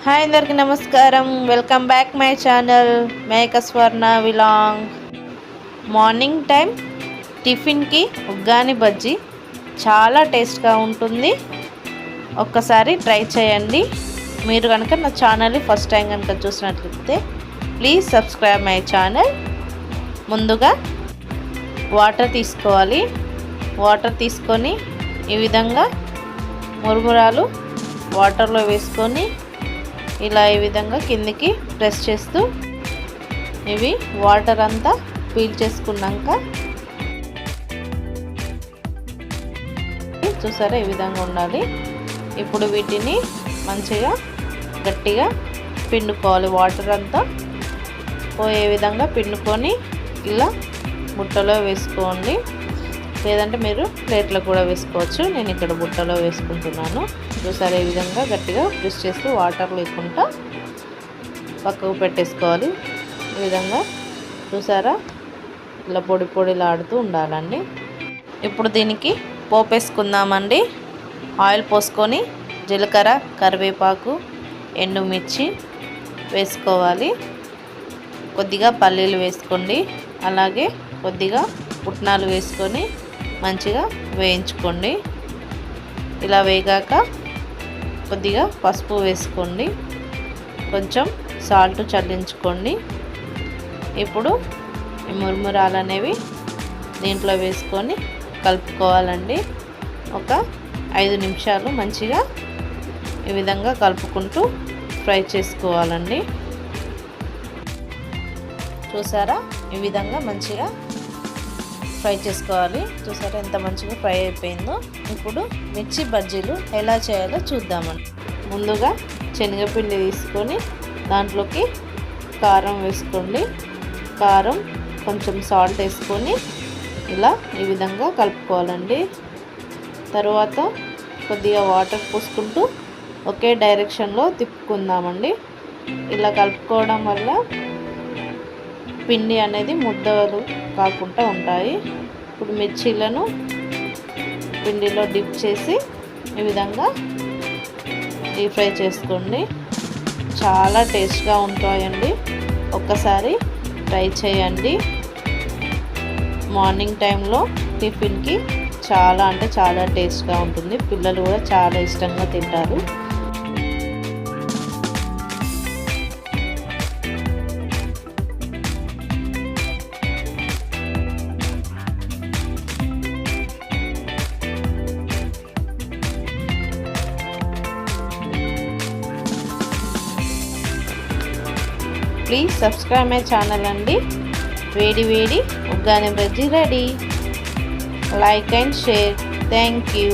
Hi అందరికీ నమస్కారం. Welcome back my channel మేక స్వర్ణ విలాంగ్. మార్నింగ్ టైం టిఫిన్కి ఉగ్గాని బజ్జీ చాలా టేస్ట్గా ఉంటుంది. ఒక్కసారి ట్రై చేయండి. మీరు కనుక నా ఛానల్ని ఫస్ట్ టైం కనుక చూసినట్లయితే ప్లీజ్ సబ్స్క్రైబ్ మై ఛానల్. ముందుగా వాటర్ తీసుకోవాలి. వాటర్ తీసుకొని ఈ విధంగా మురుమురాలు వాటర్లో వేసుకొని ఇలా ఈ విధంగా కిందికి ప్రెస్ చేస్తూ ఇవి వాటర్ అంతా పీల్ చేసుకున్నాక చూసారా ఈ విధంగా ఉండాలి. ఇప్పుడు వీటిని మంచిగా గట్టిగా పిండుకోవాలి. వాటర్ అంతా పోయే విధంగా పిండుకొని ఇలా బుట్టలో వేసుకోండి. లేదంటే మీరు ప్లేట్లో కూడా వేసుకోవచ్చు. నేను ఇక్కడ బుట్టలో వేసుకుంటున్నాను. చూసారా ఈ విధంగా గట్టిగా ప్రెస్ చేస్తూ వాటర్ లేకుండా పక్కకు పెట్టేసుకోవాలి. ఈ విధంగా చూసారా ఇలా పొడి పొడిలాడుతూ ఉండాలండి. ఇప్పుడు దీనికి పోపేసుకుందామండి. ఆయిల్ పోసుకొని జీలకర్ర, కరివేపాకు, ఎండుమిర్చి వేసుకోవాలి. కొద్దిగా పల్లీలు వేసుకోండి. అలాగే కొద్దిగా పుట్నాలు వేసుకొని మంచిగా వేయించుకోండి. ఇలా వేగాక కొద్దిగా పసుపు వేసుకోండి. కొంచెం సాల్ట్ చల్లించుకోండి. ఇప్పుడు ఈ మురుమురాలు అనేవి దీంట్లో వేసుకొని కలుపుకోవాలండి. ఒక 5 నిమిషాలు మంచిగా ఈ విధంగా కలుపుకుంటూ ఫ్రై చేసుకోవాలండి. చూసారా ఈ విధంగా మంచిగా ఫ్రై చేసుకోవాలి. చూసారా ఎంత మంచిగా ఫ్రై అయిపోయిందో. ఇప్పుడు మిర్చి బజ్జీలు ఎలా చేయాలో చూద్దామండి. ముందుగా శనగపిండి తీసుకొని దాంట్లోకి కారం వేసుకోండి. కారం, కొంచెం సాల్ట్ వేసుకొని ఇలా ఈ విధంగా కలుపుకోవాలండి. తర్వాత కొద్దిగా వాటర్ పోసుకుంటూ ఒకే డైరెక్షన్లో తిప్పుకుందామండి. ఇలా కలుపుకోవడం వల్ల పిండి అనేది ముద్దలు కాకుండా ఉంటాయి. ఇప్పుడు మిర్చీలను పిండిలో డిప్ చేసి ఈ విధంగా డీప్ ఫ్రై చేసుకోండి. చాలా టేస్ట్గా ఉంటాయండి. ఒక్కసారి ట్రై చేయండి. మార్నింగ్ టైంలో టిఫిన్కి చాలా అంటే చాలా టేస్ట్గా ఉంటుంది. పిల్లలు కూడా చాలా ఇష్టంగా తింటారు. ప్లీజ్ సబ్స్క్రైబ్ మై ఛానల్ అండి. వేడి వేడి uggani bajji ready. Like and share. Thank you.